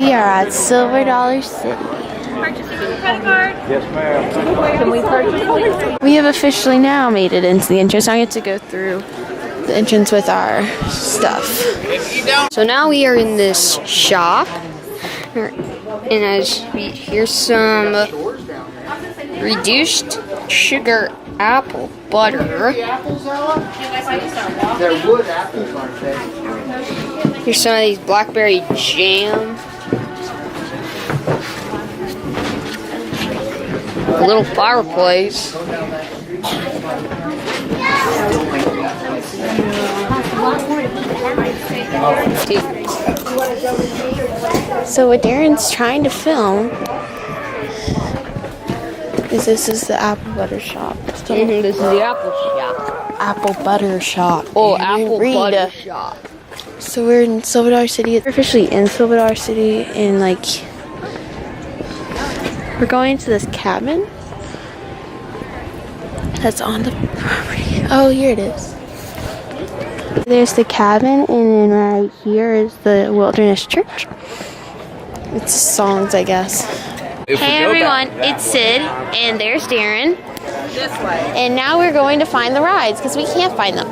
We are at Silver Dollar City. Purchasing with a credit card? Yes, ma'am. Can we purchase? We have officially now made it into the entrance. I get to go through the entrance with our stuff. So now we are in this shop, and as here's some reduced sugar apple butter. They're wood apples, aren't they? Here's some of these blackberry jam. A little fireplace. So what Darren's trying to film is this is the apple butter shop. This is the apple shop. Apple butter shop. Oh, And apple Rita. butter shop. So we're in Silver Dollar City. We're officially in Silver Dollar City, and like we're going to this cabin that's on the property. Oh, here it is. There's the cabin, and then right here is the Wilderness Church. It's songs, I guess. Hey everyone, it's Sid, and there's Darren. This way. And now we're going to find the rides because we can't find them.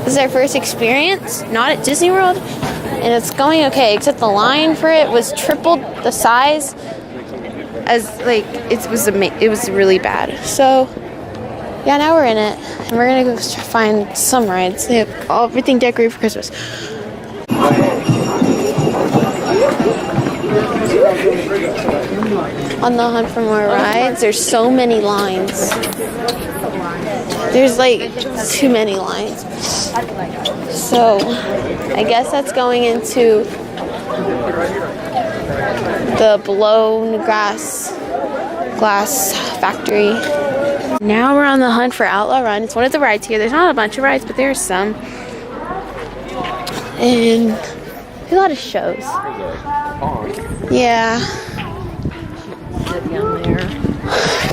This is our first experience, not at Disney World, and it's going okay, except the line for it was tripled the size as like it was really bad. So yeah, now we're in it, and we're gonna go find some rides. They have everything decorated for Christmas. On the hunt for more rides. There's so many lines. There's like too many lines. So I guess that's going into the blown glass factory. Now we're on the hunt for Outlaw Run. It's one of the rides here. There's not a bunch of rides, but there's some. And a lot of shows. Yeah.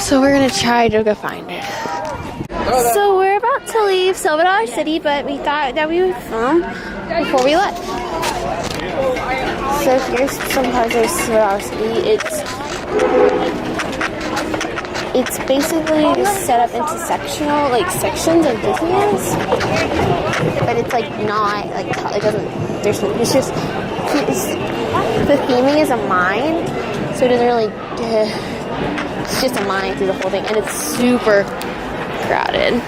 So we're gonna try to go find it. So we're about to leave Silver Dollar City, but we thought that we would film before we left. So here's some parts of Silver Dollar City. It's basically set up into sections of Disneyland's, but it's like not like it doesn't. It's just the theming is a mine, so it doesn't really. It's just a mine through the whole thing, and it's super crowded.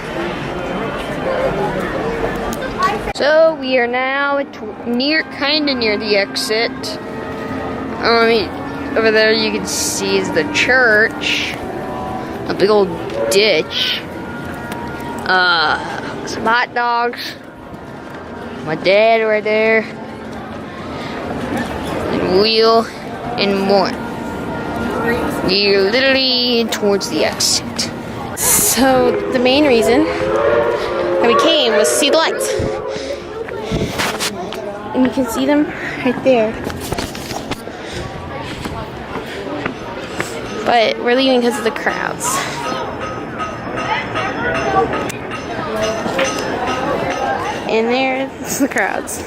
So we are now kind of near the exit. Over there you can see is the church. A big old ditch. Some hot dogs. My dad right there. And wheel and more. You're literally towards the exit. So the main reason that we came was to see the lights. And you can see them right there. But we're leaving because of the crowds. And there's the crowds.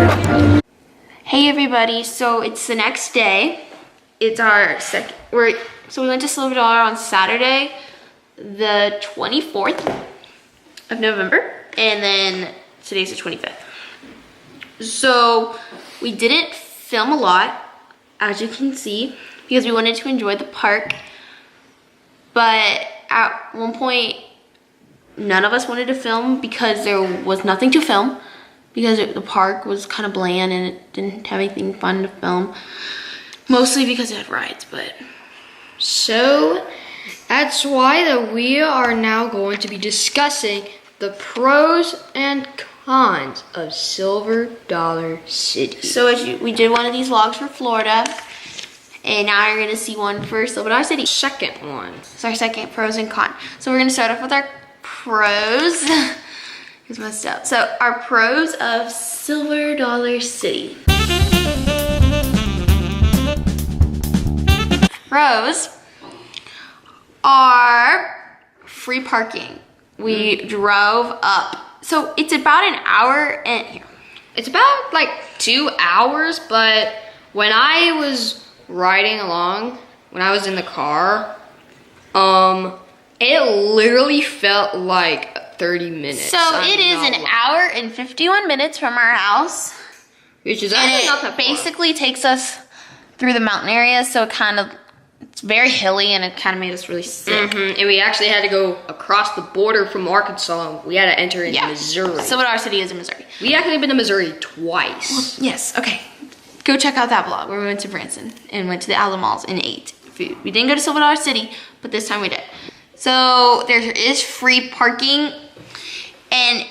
Hey everybody, so it's the next day. It's our so we went to Silver Dollar on Saturday, the 24th of November, and then today's the 25th. So we didn't film a lot, as you can see, because we wanted to enjoy the park. But at one point, none of us wanted to film because there was nothing to film, because the park was kind of bland and it didn't have anything fun to film. Mostly because it had rides, but. So that's why that we are now going to be discussing the pros and cons of Silver Dollar City. So we did one of these vlogs for Florida, and now you're gonna see one for Silver Dollar City. Second one. It's our second pros and cons. So we're gonna start off with our pros. It's messed up. So our pros of Silver Dollar City. Pros are free parking. We drove up. So it's about an hour and here. It's about like 2 hours, but when I was riding along, when I was in the car, it literally felt like 30 minutes. So it is an hour and 51 minutes from our house. Which is And actually not that it basically takes us through the mountain area, so it's very hilly, and it kind of made us really sick. And we actually had to go across the border from Arkansas. We had to enter into Missouri. Silver Dollar City is in Missouri. We actually been to Missouri twice. Yes, okay. Go check out that vlog where we went to Branson and went to the Outlet Malls and ate food. We didn't go to Silver Dollar City, but this time we did. So there is free parking, and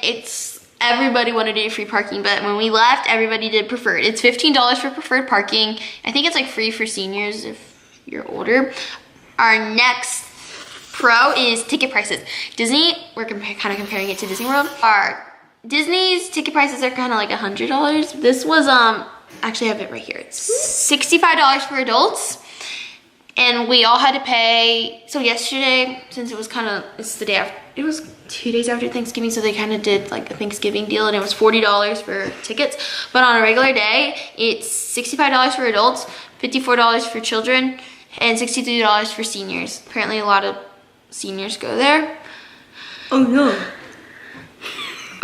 everybody wanted to do free parking, but when we left, everybody did preferred. It's $15 for preferred parking. I think it's like free for seniors if you're older. Our next pro is ticket prices. Disney, we're kind of comparing it to Disney World. Our Disney's ticket prices are kind of like $100. This was, actually I have it right here. It's $65 for adults. And we all had to pay, so yesterday, since it was it's the day after, it was 2 days after Thanksgiving, so they kind of did like a Thanksgiving deal, and it was $40 for tickets. But on a regular day, it's $65 for adults, $54 for children, and $63 for seniors. Apparently a lot of seniors go there. Oh no.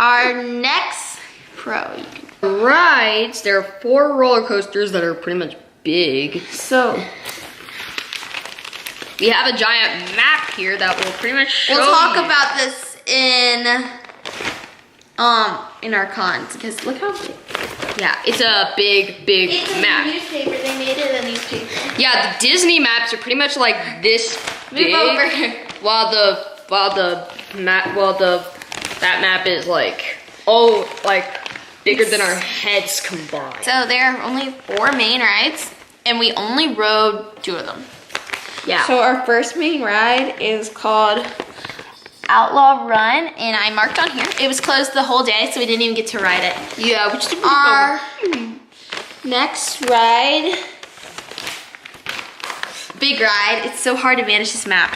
Our next pro. Rides, there are 4 roller coasters that are pretty much big. So we have a giant map here that will pretty much show we'll talk you. about this in our cons, because look how big. Yeah, it's a big It's map. a newspaper. They made it a newspaper. Yeah, the Disney maps are pretty much like this big. Move over. That map is like bigger than our heads combined. So there are only 4 main rides, and we only rode 2 of them. Yeah. So our first main ride is called Outlaw Run, and I marked on here. It was closed the whole day, so we didn't even get to ride it. Yeah, which is Our next ride, big ride. It's so hard to manage this map.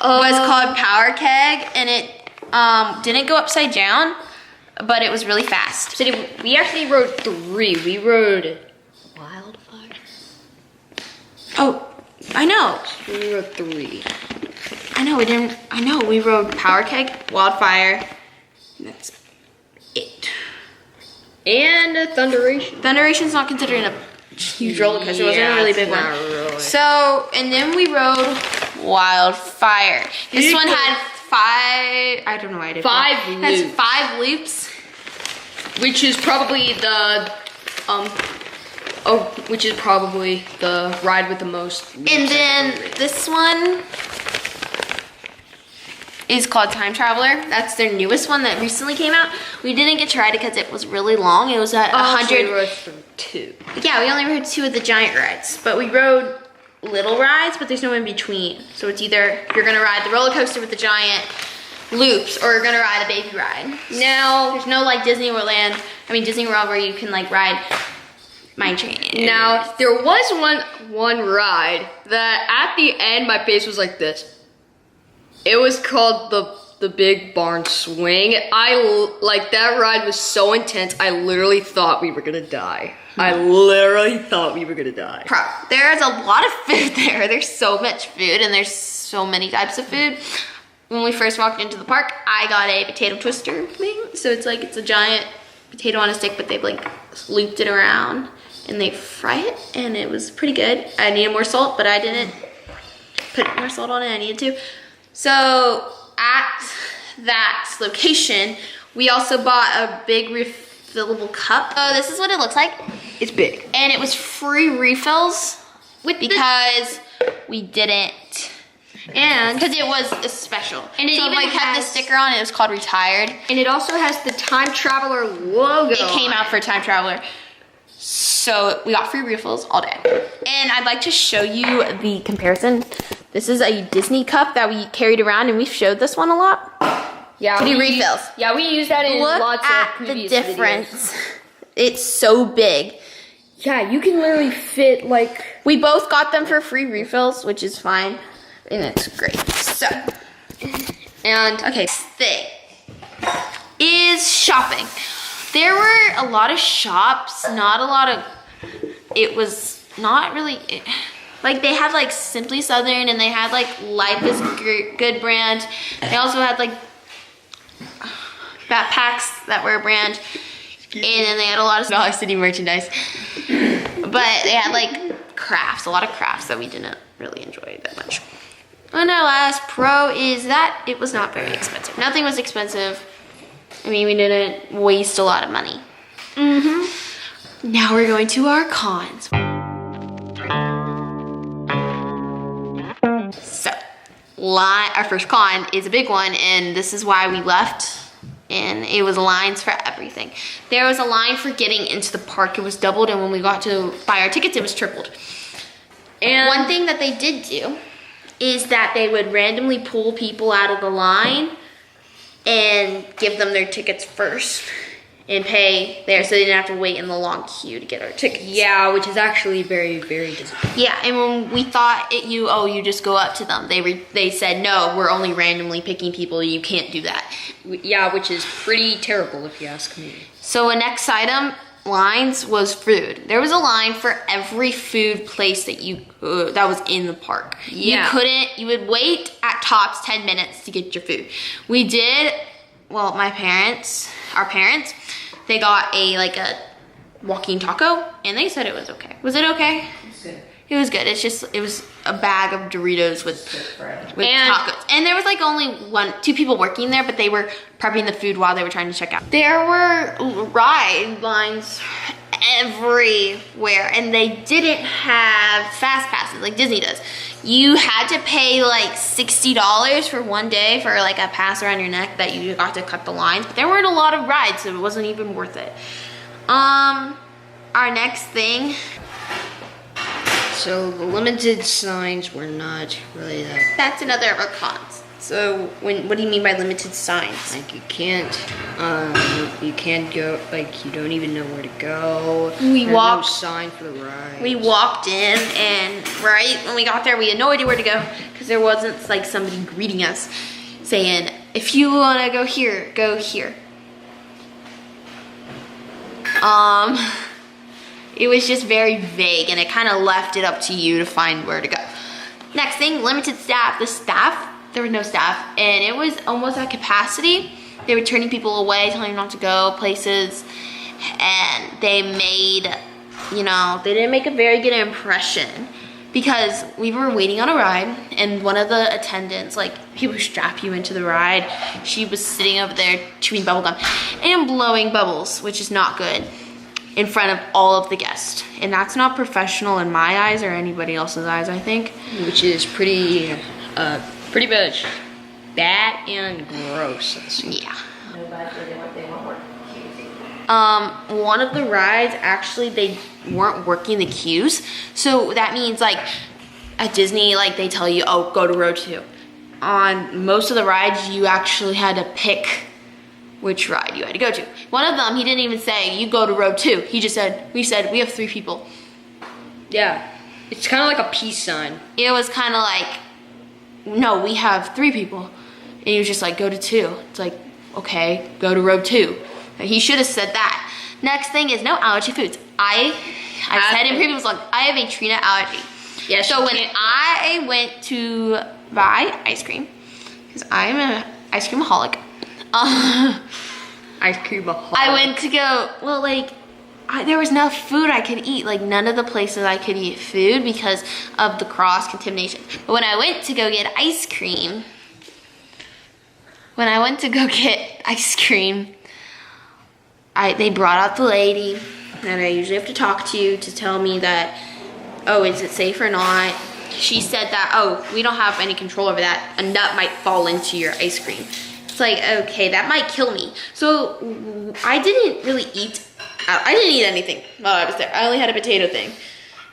Was called Power Keg, and it didn't go upside down, but it was really fast. So we actually rode 3. We rode Wildfire. Oh, I know. We rode 3. I know, we rode Power Keg, Wildfire. That's it. And Thunderation. Thunderation's not considered a huge roller coaster. It wasn't a really big one. Really. So, and then we rode Wildfire. This one had 5, I don't know why I did 5 It has loops. 5 loops. Which is probably the ride with the most loops. And then this one is called Time Traveler. That's their newest one that recently came out. We didn't get to ride it because it was really long. It was at 100. We rode 2. Yeah, we only rode 2 of the giant rides, but we rode little rides, but there's no in between. So it's either you're gonna ride the roller coaster with the giant loops, or you're gonna ride a baby ride. Now, There's no like Disney World where you can like ride Mine Train. now there was one ride that at the end my face was like this. It was called the the big barn swing. Like that ride was so intense. I literally thought we were gonna die. I literally thought we were gonna die. Bro, there's a lot of food there. There's so much food and there's so many types of food. When we first walked into the park, I got a potato twister thing. So it's a giant potato on a stick, but they've like looped it around and they fry it, and it was pretty good. I needed more salt, but I didn't put more salt on it. I needed to. So at that location, we also bought a big refillable cup. So this is what it looks like. It's big. And it was free refills because we didn't. And because it was a special. And it even like had the sticker on it. It was called Retired. And it also has the Time Traveler logo. It came out for Time Traveler. So we got free refills all day. And I'd like to show you the comparison. This is a Disney cup that we carried around, and we've showed this one a lot. Yeah, we refills. Yeah, we use that in Look lots at of previous the difference. videos. It's so big. Yeah, you can literally fit like... We both got them for free refills, which is fine. And it's great. So, and okay, next thing is shopping. There were a lot of shops, not a lot of, it was not really, like they had like Simply Southern, and they had like Life is Good brand. They also had like backpacks that were a brand. And then they had a lot of Dollar City merchandise. But they had like crafts, a lot of crafts that we didn't really enjoy that much. And our last pro is that it was not very expensive. Nothing was expensive. I mean, we didn't waste a lot of money. Now we're going to our cons. So, our first con is a big one, and this is why we left. And it was lines for everything. There was a line for getting into the park. It was doubled, and when we got to buy our tickets, it was tripled. And one thing that they did do is that they would randomly pull people out of the line and give them their tickets first and pay there, so they didn't have to wait in the long queue to get our tickets. Yeah, which is actually very, very disappointing. Yeah, and when we thought you just go up to them, they said, no, we're only randomly picking people, you can't do that. Yeah, which is pretty terrible if you ask me. So a next item, lines, was food. There was a line for every food place that that was in the park. Yeah. You would wait at tops 10 minutes to get your food. We did, well, our parents, they got a walking taco, and they said it was okay. Was it okay? It was good. It was a bag of Doritos with tacos. And there was like only two people working there, but they were prepping the food while they were trying to check out. There were ride lines everywhere, and they didn't have fast passes like Disney does. You had to pay like $60 for one day for like a pass around your neck that you got to cut the lines, but there weren't a lot of rides, so it wasn't even worth it. Our next thing. So the limited signs were not really that. That's another of our cons. So what do you mean by limited signs? Like you can't go, like you don't even know where to go. There's no sign for the ride. We walked in, and right when we got there, we had no idea where to go because there wasn't like somebody greeting us saying, if you want to go here, go here. It was just very vague, and it kind of left it up to you to find where to go. Next thing, limited staff. There was no staff, and it was almost at capacity. They were turning people away, telling them not to go places, and they didn't make a very good impression because we were waiting on a ride, and one of the attendants, like people who strap you into the ride, she was sitting over there chewing bubblegum and blowing bubbles, which is not good, in front of all of the guests. And that's not professional in my eyes or anybody else's eyes, I think. Which is pretty much bad and gross. Yeah. One of the rides, actually, they weren't working the queues. So that means like at Disney, like they tell you, oh, go to row 2. On most of the rides, you actually had to pick which ride you had to go to. One of them, he didn't even say, you go to row 2. He just said, we have 3 people. Yeah, it's kind of like a peace sign. It was kind of like, no, we have 3 people. And he was just like, go to 2. It's like, okay, go to row 2. He should have said that. Next thing is no allergy foods. I said in previous vlog, I have a tree nut allergy. Yeah, so when I went to buy ice cream, because I'm an ice creamaholic, Ice cream. I went to go, well, like, there was no food I could eat. Like, none of the places I could eat food because of the cross-contamination. But when I went to go get ice cream, they brought out the lady that I usually have to talk to tell me that, oh, is it safe or not? She said that, oh, we don't have any control over that. A nut might fall into your ice cream. It's like, okay, that might kill me. So I didn't really eat. I didn't eat anything while I was there. I only had a potato thing,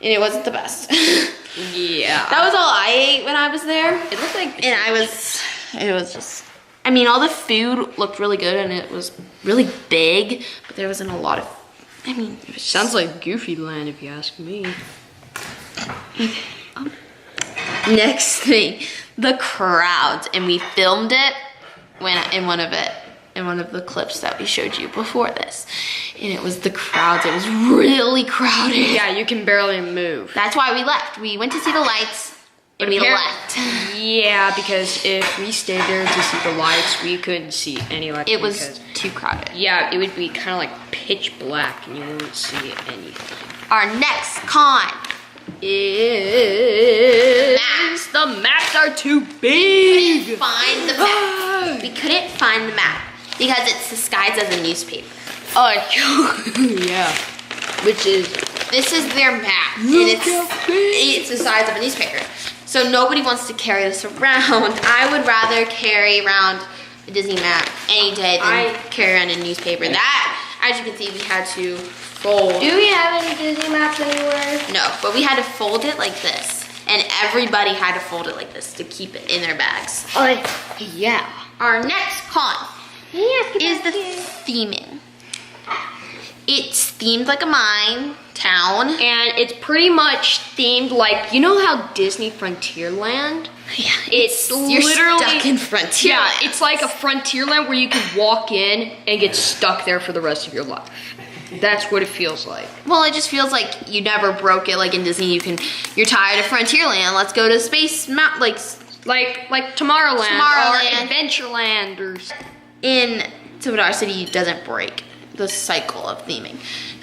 and it wasn't the best. Yeah. That was all I ate when I was there. It looked like. And it was just, I mean, all the food looked really good and it was really big, but there wasn't a lot of, I mean, it was Sounds like Goofy Land if you ask me. Next thing, the crowds, and we filmed it in one of the clips that we showed you before this, and it was the crowds. It was really crowded. Yeah, you can barely move. That's why we left. We went to see the lights, and we left. Yeah, because if we stayed there to see the lights, we couldn't see any lights. It was too crowded. Yeah, it would be kind of like pitch black, and you wouldn't see anything. Our next con is the maps are too big. Find the map. We couldn't find the map because it's disguised as a newspaper. Oh, yeah. Which is This is their map, and it's the size of a newspaper. So nobody wants to carry this around. I would rather carry around a Disney map any day than carry around a newspaper. That, as you can see, we had to fold. Do we have any Disney maps anywhere? No, but we had to fold it like this. And everybody had to fold it like this to keep it in their bags. Oh, Yeah. Our next con is the theming. It's themed like a mine town. and it's pretty much themed like, you know how Disney Frontierland? Yeah, It's you're literally stuck in Frontier. Yeah, it's like a Frontierland where you can walk in and get stuck there for the rest of your life. That's what it feels like. Well, it just feels like you never broke it. Like in Disney, you're tired of Frontierland. Let's go to Space Mountain. Like Tomorrowland, Tomorrowland. or Adventureland, or In Silver City, doesn't break the cycle of theming.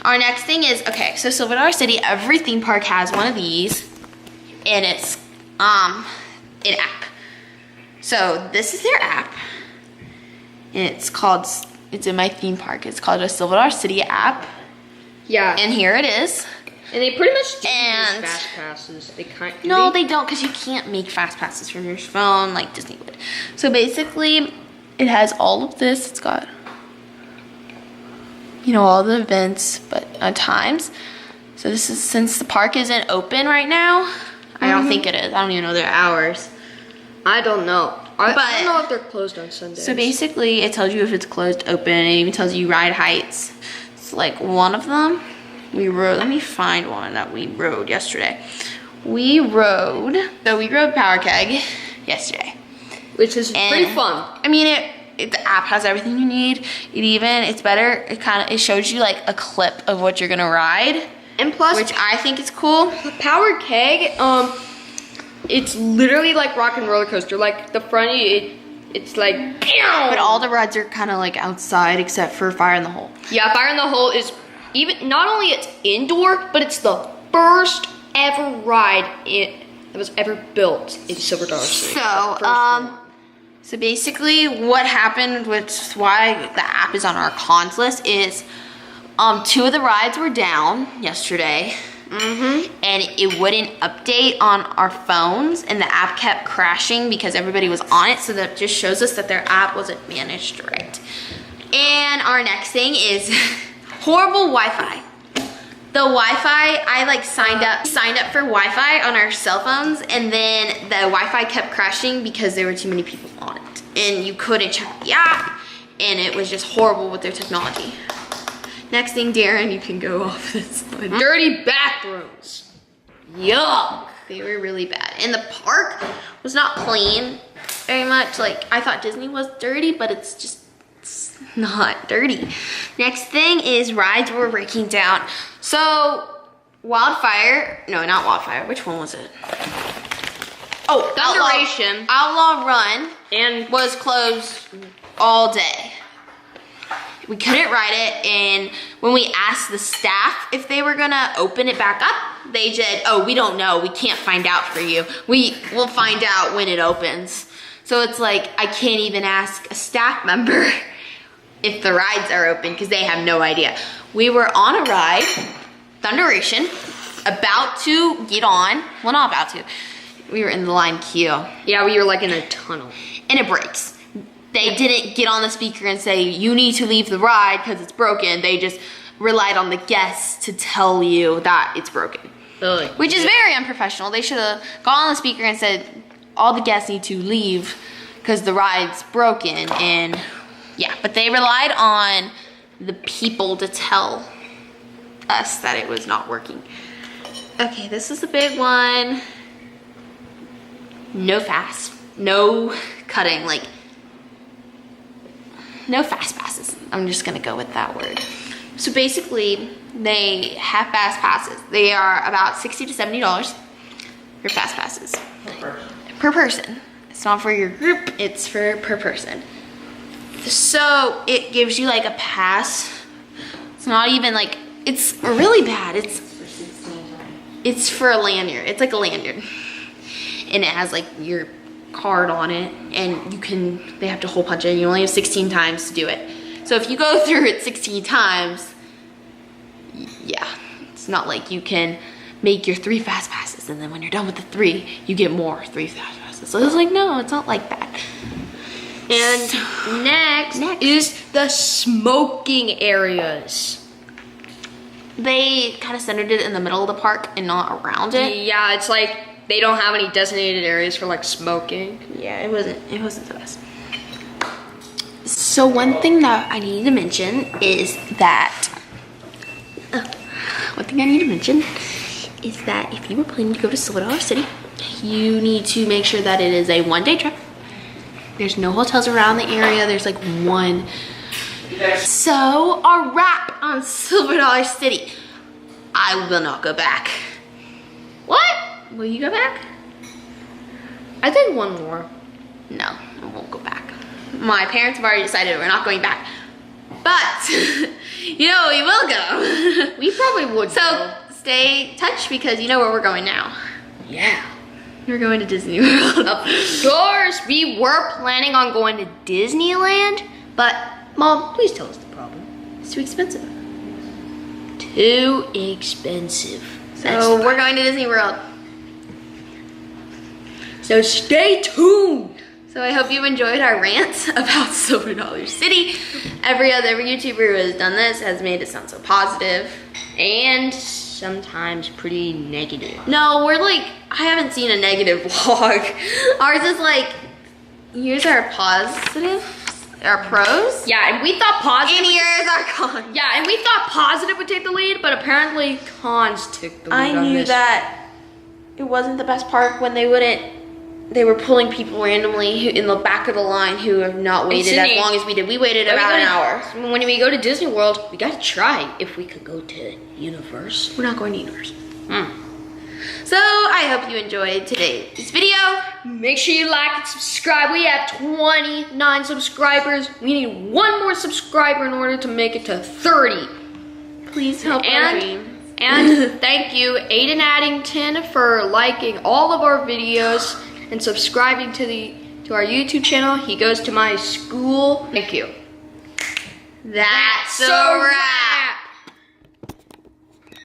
Our next thing is, okay, so Silver City, every theme park has one of these, and it's an app. So this is their app, and it's in my theme park. It's called a Silver City app, yeah. and here it is. And they pretty much do And- use fast passes. They kind No, they don't, because you can't make fast passes from your phone like Disney would. So basically, it has all of this. It's got, you know, all the events, but on times. So this is, since the park isn't open right now, I don't think it is. I don't even know their hours. I don't know. I But- don't know if they're closed on Sundays. So basically, it tells you if it's closed, open, and it even tells you ride heights. It's like one of them, we rode, let me find one that we rode yesterday. We rode Power Keg yesterday. which is pretty And- fun. I mean, the app has everything you need. It's better. It shows you like a clip of what you're gonna ride, And plus, which I think is cool. Power Keg, it's literally like Rock and Roller Coaster. Like the front, it's like, But all the rides are kind of like outside except for Fire in the Hole. yeah, Fire in the Hole is even, not only it's indoor, but it's the first ever ride that was ever built in Silver Dollar City. So basically what happened, which why the app is on our cons list, is 2 of the rides were down yesterday. And it wouldn't update on our phones, and the app kept crashing because everybody was on it, so that just shows us that their app wasn't managed right. And our next thing is horrible Wi-Fi. The Wi-Fi, I like signed up for Wi-Fi on our cell phones, and then the Wi-Fi kept crashing because there were too many people on it, and you couldn't check the app, and it was just horrible with their technology. Next thing, Darren, you can go off this one. Dirty bathrooms. Yuck. They were really bad. And the park was not clean very much. Like, I thought Disney was dirty, but it's not dirty. Next thing is rides were breaking down. So, Wildfire, no, not Wildfire. Which one was it? Oh, Thunderation. Outlaw Run And was closed all day. We couldn't ride it, and when we asked the staff if they were gonna open it back up, they said, oh, we don't know, we can't find out for you. We'll find out when it opens. So it's like, I can't even ask a staff member if the rides are open because they have no idea. We were on a ride, Thunderation, about to get on, well, not about to. We were in the line queue. yeah, we were like in a tunnel. And it breaks. They didn't get on the speaker and say, you need to leave the ride because it's broken. They just relied on the guests to tell you that it's broken. Really? Which is very unprofessional. They should have gone on the speaker and said, all the guests need to leave because the ride's broken. And yeah, but they relied on the people to tell us that it was not working. Okay, this is the big one. No fast, no cutting, like, no fast passes. I'm just gonna go with that word. So basically, they have fast passes. They are about $60 to $70 for fast passes. Per person. It's not for your group, it's for per person. So it gives you like a pass. It's not even like, it's really bad. It's for a lanyard. It's like a lanyard. And it has like your card on it, and they have to hole punch it, and you only have 16 times to do it. So if you go through it 16 times, yeah, it's not like you can make your 3 fast passes, and then when you're done with the 3, you get more 3 fast passes. So it's like, no, it's not like that. And next is the smoking areas. They kind of centered it in the middle of the park and not around it. Yeah, it's like they don't have any designated areas for like smoking. Yeah, it wasn't the best. So one thing that I need to mention is that if you were planning to go to Silver Dollar City, you need to make sure that it is a one-day trip. There's no hotels around the area. There's like one. So a wrap on Silver Dollar City. I will not go back. What? Will you go back? I think one more. No, I won't go back. My parents have already decided we're not going back. But, you know, we will go. We probably would. So stay touched because you know where we're going now. Yeah. We're going to Disney World. Of course, we were planning on going to Disneyland, but Mom, please tell us the problem. It's too expensive. Too expensive. So we're going to Disney World. So stay tuned. So I hope you enjoyed our rant about Silver Dollar City. Every other YouTuber who has done this has made it sound so positive. And sometimes pretty negative. No, we're like, I haven't seen a negative vlog. Ours is like, here's our positive, our pros. Yeah, and we thought positive. And here's our cons. Yeah, and we thought positive would take the lead, but apparently cons took the lead. I knew that it wasn't the best park when they were pulling people randomly in the back of the line who have not waited as long as we did. We waited about an hour. When we go to Disney World, we gotta try if we could go to Universe. We're not going to Universe. So I hope you enjoyed today's video. Make sure you like and subscribe. We have 29 subscribers. We need one more subscriber in order to make it to 30. Please help our dreams. And thank you, Aiden Addington, for liking all of our videos and subscribing to our YouTube channel. He goes to my school. Thank you. That's a wrap.